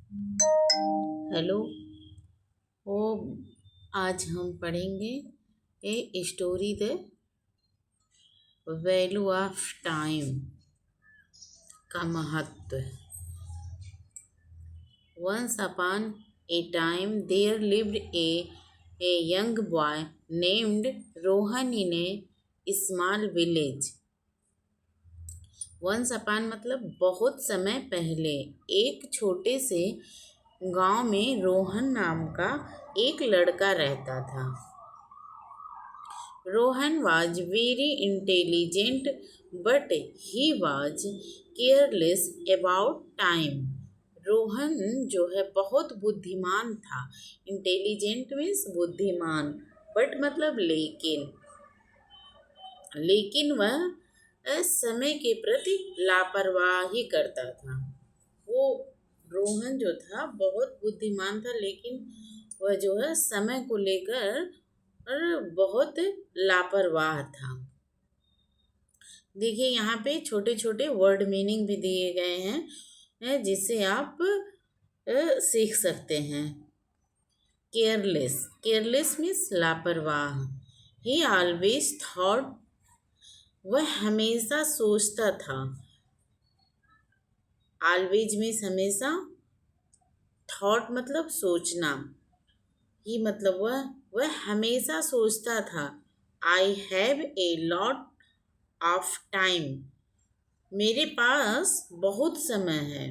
Hello. ओ आज हम पढ़ेंगे a story the value of time का महत्व। Once upon a time there lived a young boy named Rohan in a small village. Once upon मतलब बहुत समय पहले एक छोटे से गांव में रोहन नाम का एक लड़का रहता था। Rohan was very intelligent but he was careless about time। Rohan जो है बहुत बुद्धिमान था। इंटेलिजेंट मीन्स बुद्धिमान, बट मतलब लेकिन वह समय के प्रति लापरवाही करता था। वो रोहन जो था बहुत बुद्धिमान था, लेकिन वह जो है समय को लेकर बहुत लापरवाह था। देखिए यहाँ पे छोटे छोटे वर्ड मीनिंग भी दिए गए हैं जिससे आप सीख सकते हैं। केयरलेस, केयरलेस मीन्स लापरवाह। ही ऑलवेज थॉट, वह हमेशा सोचता था। ऑलवेज मीन्स हमेशा, थॉट मतलब सोचना, ही मतलब वह हमेशा सोचता था। I have a lot of time, मेरे पास बहुत समय है।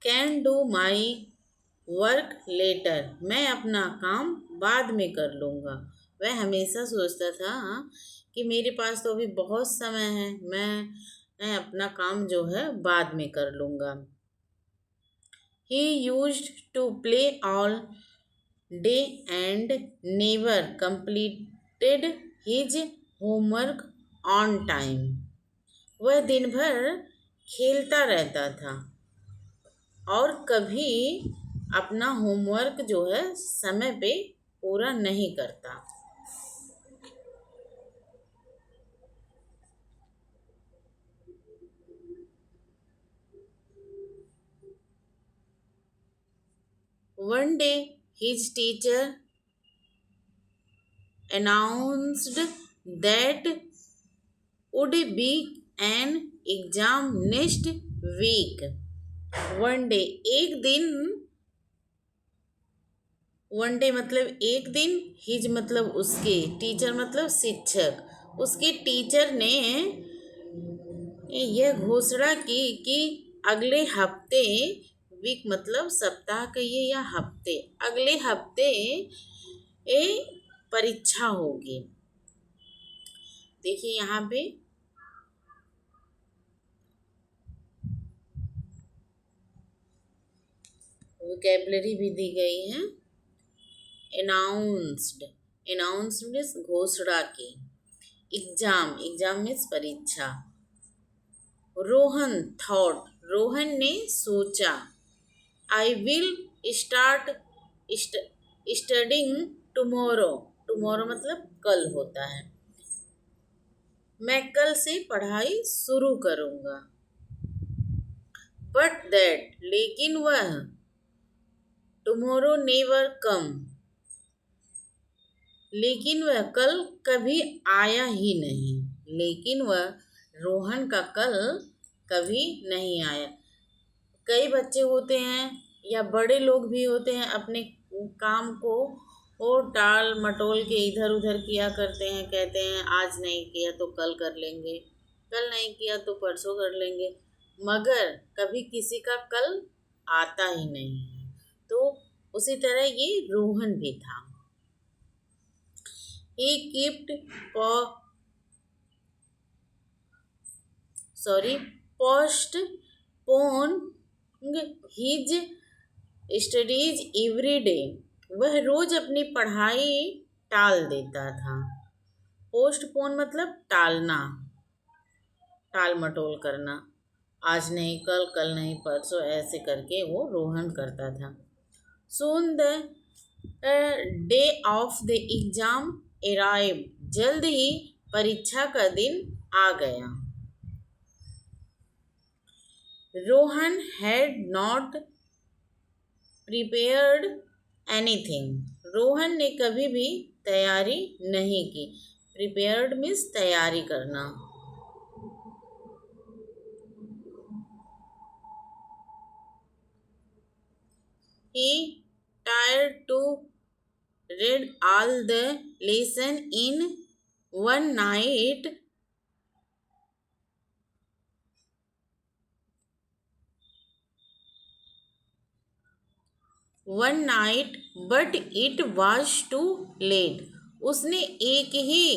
Can do my work later, मैं अपना काम बाद में कर लूँगा। वह हमेशा सोचता था कि मेरे पास तो अभी बहुत समय है, मैं अपना काम जो है बाद में कर लूँगा। He used to play all day and never completed his homework on time। वह दिन भर खेलता रहता था और कभी अपना होमवर्क जो है समय पे पूरा नहीं करता। One day his teacher announced that would be an exam next week। One day, एक दिन, वन डे मतलब एक दिन, हिज मतलब उसके, टीचर मतलब शिक्षक, उसके टीचर ने यह घोषणा की कि अगले हफ्ते, वीक मतलब सप्ताह कहिए या हफ्ते, अगले हफ्ते परीक्षा होगी। देखिए यहाँ पे वोकैबुलरी भी दी गई है। अनाउंस्ड, अनाउंस्ड मीन्स घोषणा की। एग्जाम, एग्जाम मीन्स परीक्षा। रोहन थॉट, रोहन ने सोचा। I will start studying tomorrow, tomorrow मतलब कल होता है, मैं कल से पढ़ाई शुरू करूँगा। बट दैट, लेकिन वह, टुमारो नेवर कम, लेकिन वह कल कभी आया ही नहीं। लेकिन वह, रोहन का कल कभी नहीं आया। कई बच्चे होते हैं या बड़े लोग भी होते हैं, अपने काम को वो टाल मटोल के इधर उधर किया करते हैं। कहते हैं आज नहीं किया तो कल कर लेंगे, कल नहीं किया तो परसों कर लेंगे, मगर कभी किसी का कल आता ही नहीं है। तो उसी तरह ये रोहन भी था। He kept postponing his studies every day। वह रोज अपनी पढ़ाई टाल देता था। पोस्टपोन मतलब टालना, टाल मटोल करना, आज नहीं कल, कल नहीं परसों, ऐसे करके वो रोहन करता था। Soon the day of the exam arrive, जल्द ही परीक्षा का दिन आ गया। Rohan had not prepared anything. Rohan ने कभी भी तैयारी नहीं की। प्रिपेयर्ड मीन्स तैयारी करना। He tried to read all the lesson in one night. But it was too late. उसने एक ही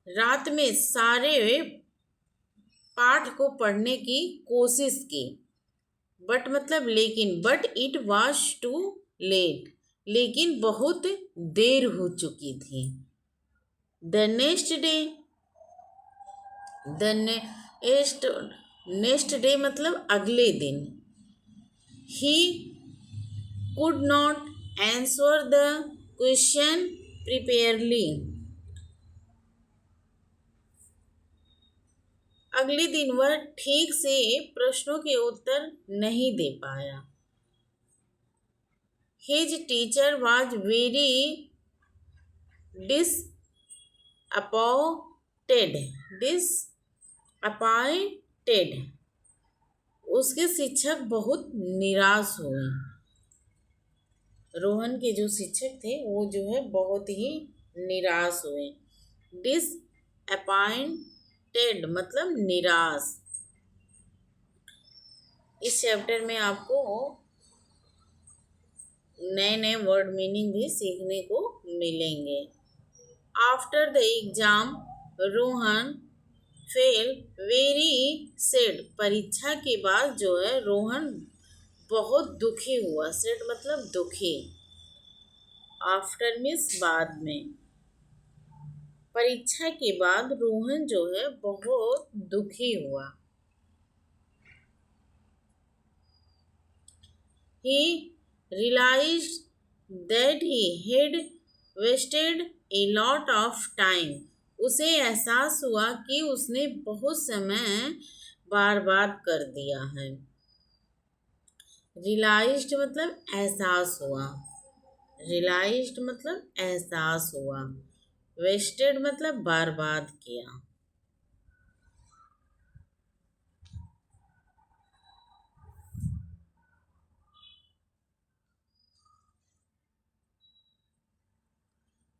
रात में सारे पाठ को पढ़ने की कोशिश की। बट मतलब लेकिन, but it was too late, लेकिन बहुत देर हो चुकी थी। The next day, the next day मतलब अगले दिन। He could not answer the question properly. अगले दिन वह ठीक से प्रश्नों के उत्तर नहीं दे पाया। His teacher was very disappointed. उसके शिक्षक बहुत निराश हुए। रोहन के जो शिक्षक थे वो जो है बहुत ही निराश हुए। डिसअपॉइंटेड मतलब निराश। इस चैप्टर में आपको नए नए वर्ड मीनिंग भी सीखने को मिलेंगे। After the exam Rohan fail very sad. परीक्षा के बाद जो है रोहन बहुत दुखी हुआ। सैड मतलब दुखी। आफ्टर मीन्स बाद में। परीक्षा के बाद रोहन जो है बहुत दुखी हुआ। He realized that he had wasted a lot of time. उसे एहसास हुआ कि उसने बहुत समय बर्बाद कर दिया है। रियलाइज्ड मतलब एहसास हुआ। रियलाइज्ड मतलब एहसास हुआ। वेस्टेड मतलब बर्बाद किया।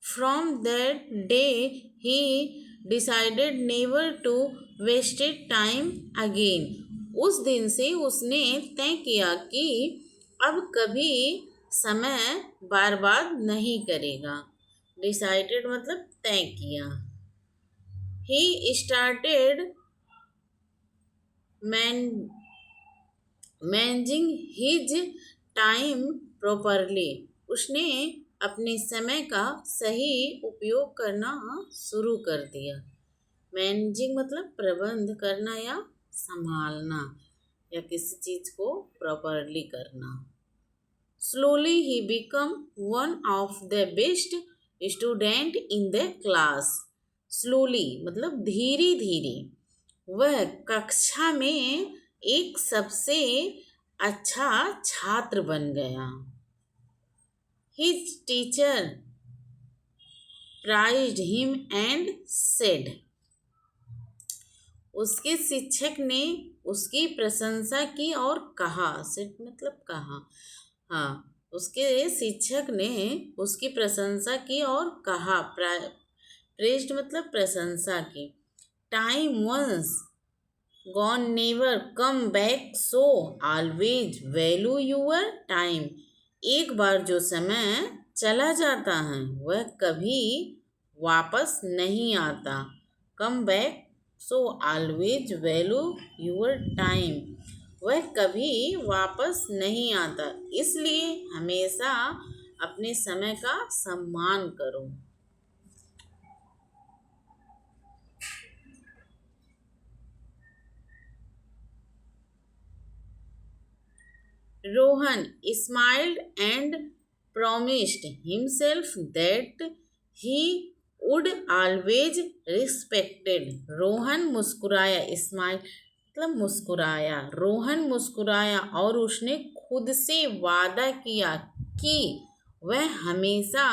From that day he decided never to waste time again. उस दिन से उसने तय किया कि अब कभी समय बर्बाद नहीं करेगा। डिसाइडेड मतलब तय किया। He started managing his time properly. उसने अपने समय का सही उपयोग करना शुरू कर दिया। मैनेजिंग मतलब प्रबंध करना या संभालना या किसी चीज को प्रॉपरली करना। Slowly he become one of the best student in the class. Slowly मतलब धीरे धीरे वह कक्षा में एक सबसे अच्छा छात्र बन गया। His teacher praised him and said. उसके शिक्षक ने उसकी प्रशंसा की और कहा। said मतलब कहा। हाँ, उसके शिक्षक ने उसकी प्रशंसा की और कहा। प्रेज्ड मतलब प्रशंसा की। Time once gone never come back, so always value your time. एक बार जो समय चला जाता है वह कभी वापस नहीं आता। कम back, so always value your time. वह कभी वापस नहीं आता, इसलिए हमेशा अपने समय का सम्मान करो। Rohan smiled and promised himself that he would always respected. Rohan मुस्कुराया। स्माइल मतलब मुस्कुराया। रोहन मुस्कुराया और उसने खुद से वादा किया कि वह हमेशा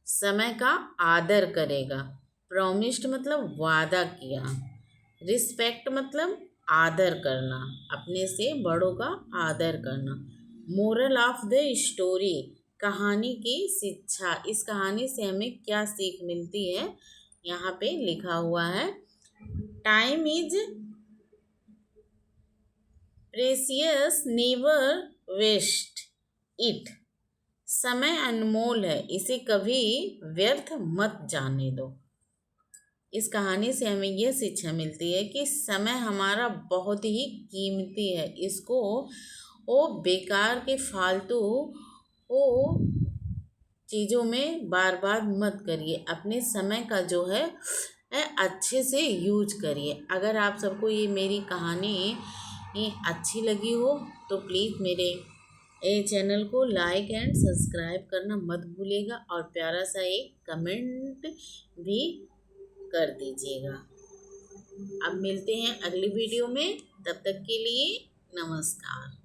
समय का आदर करेगा। प्रॉमिस्ड मतलब वादा किया। रिस्पेक्ट मतलब आदर करना, अपने से बड़ों का आदर करना। मोरल ऑफ द स्टोरी, कहानी की शिक्षा। इस कहानी से हमें क्या सीख मिलती है, यहाँ पे लिखा हुआ है। Time is precious, never waste it. समय अनमोल है, इसे कभी व्यर्थ मत जाने दो। इस कहानी से हमें यह शिक्षा मिलती है कि समय हमारा बहुत ही कीमती है। इसको वो बेकार के फालतू वो चीज़ों में बार बार मत करिए। अपने समय का जो है अच्छे से यूज करिए। अगर आप सबको ये मेरी कहानी ये अच्छी लगी हो तो प्लीज़ मेरे चैनल को लाइक एंड सब्सक्राइब करना मत भूलिएगा और प्यारा सा एक कमेंट भी कर दीजिएगा। अब मिलते हैं अगली वीडियो में, तब तक के लिए नमस्कार।